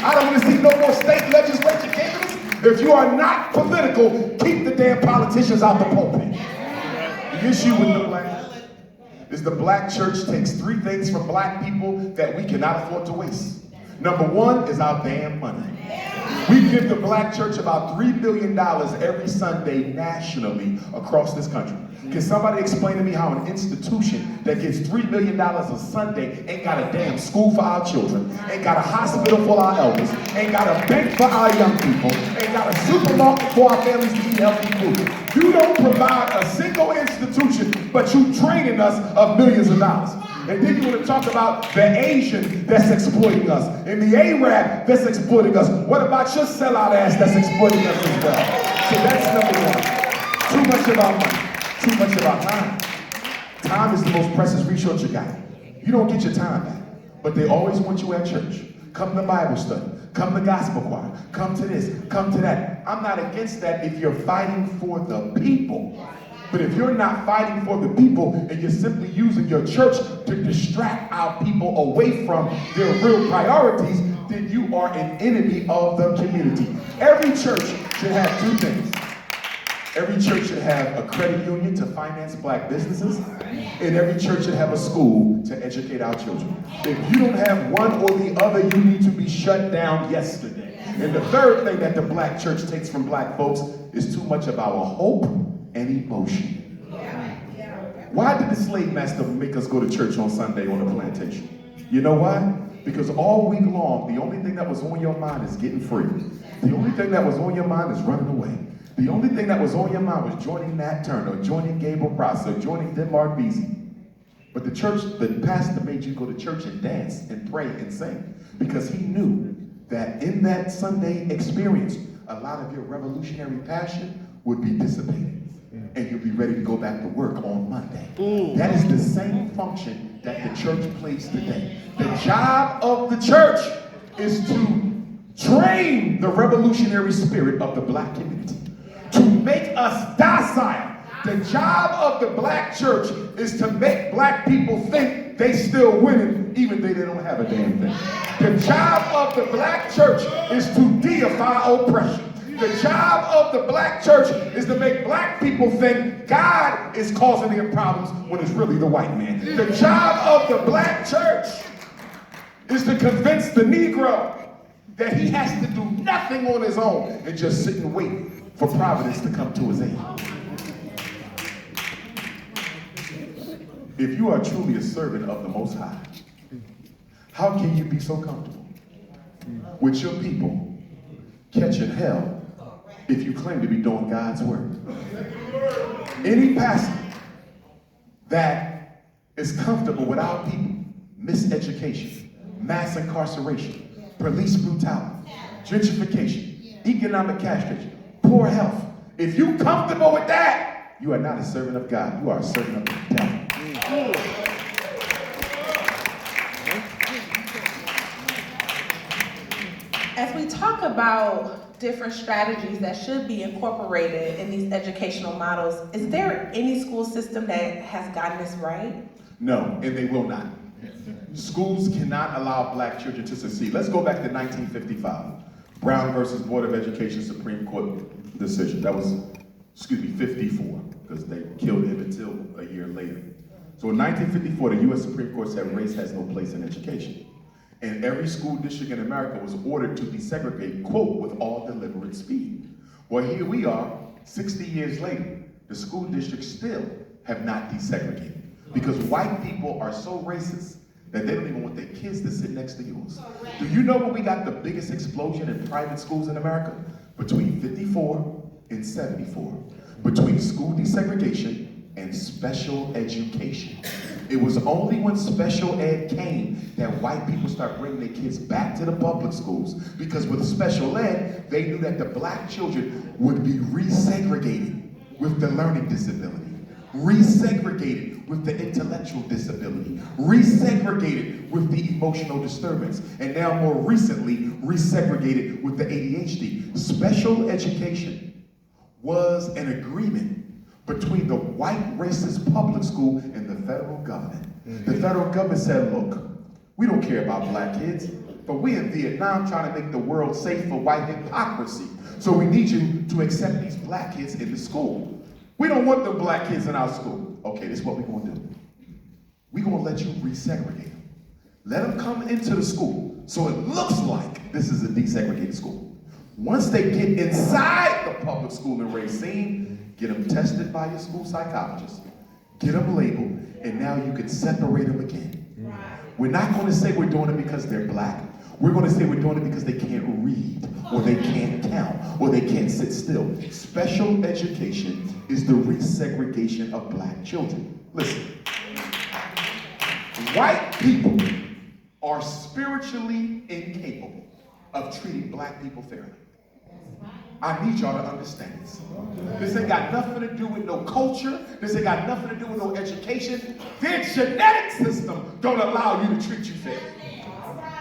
I don't want to see no more state legislature candidates. If you are not political, keep the damn politicians out the pulpit. The issue with the black is the black church takes three things from black people that we cannot afford to waste. Number one is our damn money. We give the black church about $3 billion every Sunday nationally across this country. Can somebody explain to me how an institution that gives $3 billion a Sunday ain't got a damn school for our children, ain't got a hospital for our elders, ain't got a bank for our young people, ain't got a supermarket for our families to eat healthy food? You don't provide a single institution, but you draining us of millions of dollars. And then you want to talk about the Asian that's exploiting us, and the Arab that's exploiting us. What about your sellout ass that's exploiting us as well? So that's number one. Too much of our money. Too much of our time. Time is the most precious resource you got. You don't get your time back, but they always want you at church. Come to Bible study, come to gospel choir, come to this, come to that. I'm not against that if you're fighting for the people. But if you're not fighting for the people and you're simply using your church to distract our people away from their real priorities, then you are an enemy of the community. Every church should have two things. Every church should have a credit union to finance black businesses, and every church should have a school to educate our children. If you don't have one or the other, you need to be shut down yesterday. And the third thing that the black church takes from black folks is too much of our hope and emotion. Why did the slave master make us go to church on Sunday on the plantation? You know why? Because all week long, the only thing that was on your mind is getting free. The only thing that was on your mind is running away. The only thing that was on your mind was joining Nat Turner, joining Gabriel Prosser, or joining Denmark Vesey. But the pastor made you go to church and dance and pray and sing because he knew that in that Sunday experience, a lot of your revolutionary passion would be dissipated. And you'll be ready to go back to work on Monday. That is the same function that the church plays today. The job of the church is to train the revolutionary spirit of the black community, to make us docile. The job of the black church is to make black people think they still winning even though they don't have a damn thing. The job of the black church is to deify oppression. The job of the black church is to make black people think God is causing their problems when it's really the white man. The job of the black church is to convince the Negro that he has to do nothing on his own and just sit and wait for providence to come to his aid. If you are truly a servant of the Most High, how can you be so comfortable with your people catching hell if you claim to be doing God's work? Any pastor that is comfortable with our people, miseducation, mass incarceration, police brutality, gentrification, economic castration, poor health, if you're comfortable with that, you are not a servant of God. You are a servant of the devil. As we talk about different strategies that should be incorporated in these educational models, is there any school system that has gotten this right? No, and they will not. Schools cannot allow black children to succeed. Let's go back to 1955. Brown versus Board of Education Supreme Court decision. That was, 54, because they killed him until a year later. So in 1954, the US Supreme Court said race has no place in education. And every school district in America was ordered to desegregate, quote, with all deliberate speed. Well, here we are, 60 years later, the school districts still have not desegregated because white people are so racist that they don't even want their kids to sit next to yours. Do you know when we got the biggest explosion in private schools in America? Between 54 and 74. Between school desegregation and special education. It was only when special ed came that white people started bringing their kids back to the public schools, because with special ed, they knew that the black children would be resegregated with the learning disability, resegregated with the intellectual disability, resegregated with the emotional disturbance, and now more recently, resegregated with the ADHD. Special education was an agreement between the white racist public school and the federal government. The federal government said, look, we don't care about black kids, But we in Vietnam trying to make the world safe for white hypocrisy. So we need you to accept these black kids in the school. We don't want the black kids in our school. Okay, this is what we're going to do. We're going to let you resegregate them. Let them come into the school so it looks like this is a desegregated school. Once they get inside the public school in Racine, get them tested by your school psychologist, get them labeled, and now you can separate them again. We're not going to say we're doing it because they're black. We're going to say we're doing it because they can't read, or they can't count, or they can't sit still. Special education is the resegregation of black children. Listen, white people are spiritually incapable of treating black people fairly. I need y'all to understand this. This ain't got nothing to do with no culture. This ain't got nothing to do with no education. Their genetic system don't allow you to treat you fairly.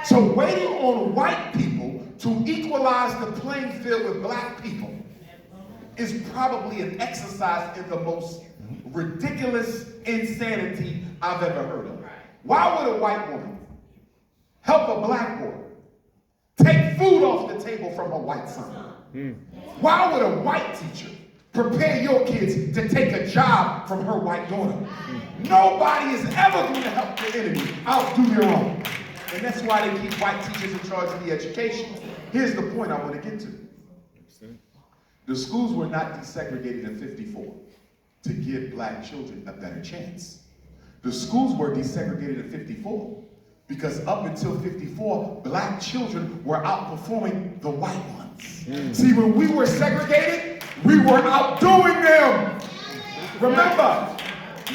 So waiting on white people to equalize the playing field with black people is probably an exercise in the most ridiculous insanity I've ever heard of. Why would a white woman help a black boy take food off the table from a white son? Why would a white teacher prepare your kids to take a job from her white daughter? Nobody is ever going to help the enemy outdo their own. And that's why they keep white teachers in charge of the education. Here's the point I want to get to. The schools were not desegregated in '54 to give black children a better chance. The schools were desegregated in '54 because up until '54, black children were outperforming the white ones. See, when we were segregated, we were outdoing them. Remember,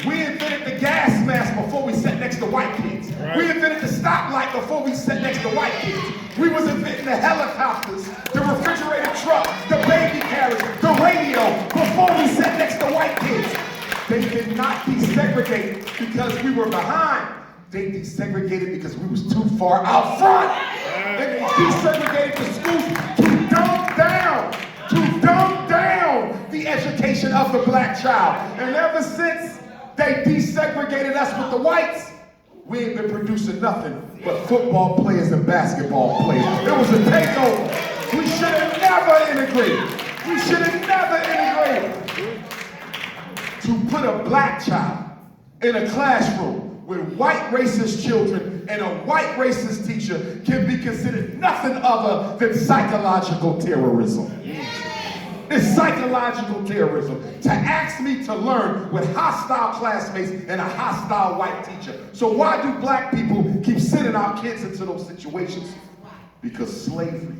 we invented the gas mask before we sat next to white kids. We invented the stoplight before we sat next to white kids. We was inventing the helicopters, the refrigerator truck, the baby carriage, the radio before we sat next to white kids. They did not desegregate because we were behind. They desegregated because we was too far out front. And they desegregated the schools to dumb down the education of the black child. And ever since they desegregated us with the whites, we ain't been producing nothing but football players and basketball players. It was a takeover. We should have never integrated. We should have never integrated. To put a black child in a classroom with white racist children and a white racist teacher can be considered nothing other than psychological terrorism. It's psychological terrorism to ask me to learn with hostile classmates and a hostile white teacher. So why do black people keep sending our kids into those situations? Because slavery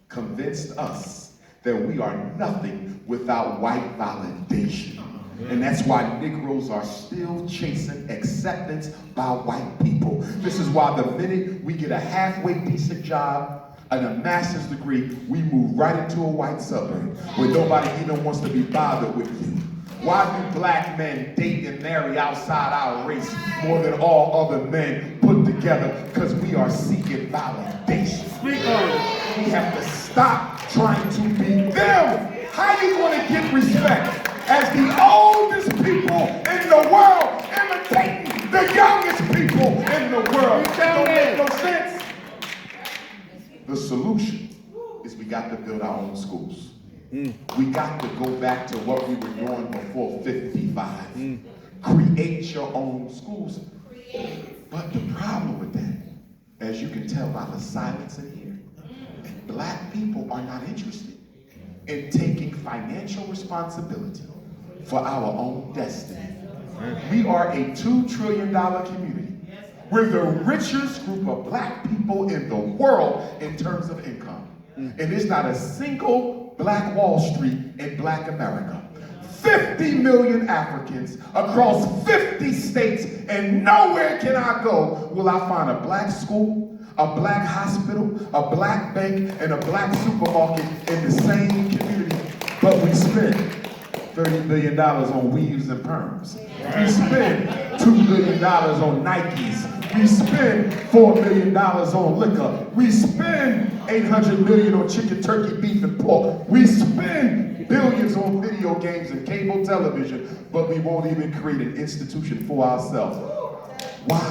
convinced us that we are nothing without white validation. And that's why Negroes are still chasing acceptance by white people. This is why the minute we get a halfway decent job and a master's degree, we move right into a white suburb where nobody even wants to be bothered with you. Why do black men date and marry outside our race more than all other men put together? Because we are seeking validation. We have to stop trying to be them. How you going to get respect as the oldest people in the world imitating the youngest people in the world? It don't make no sense. The solution is we got to build our own schools. We got to go back to what we were doing before 55. Create your own schools. But the problem with that, as you can tell by the silence in here, black people are not interested in taking financial responsibility for our own destiny. We are a $2 trillion community. We're the richest group of black people in the world in terms of income. And there's not a single black Wall Street in black America. 50 million Africans across 50 states, and nowhere can I go will I find a black school, a black hospital, a black bank, and a black supermarket in the same community. But we spend $30 billion on weaves and perms. We spend $2 billion on Nikes. We spend $4 million on liquor. We spend $800 million on chicken, turkey, beef, and pork. We spend billions on video games and cable television, but we won't even create an institution for ourselves. Why?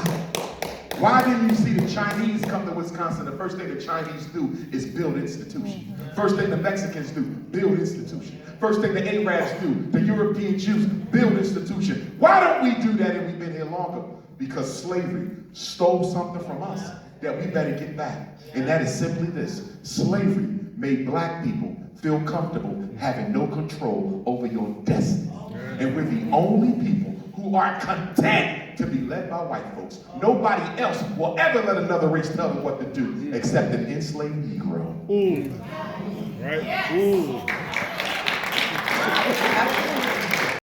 Why didn't you see the Chinese come to Wisconsin? The first thing the Chinese do is build institutions. First thing the Mexicans do, build institutions. First thing the Arabs do, the European Jews, build institutions. Why don't we do that and we've been here longer? Because slavery stole something from us that we better get back. And that is simply this. Slavery made black people feel comfortable having no control over your destiny. And we're the only people who are content to be led by white folks. Nobody else will ever let another race tell them what to do except an enslaved Negro. Right? Ooh. Absolutely.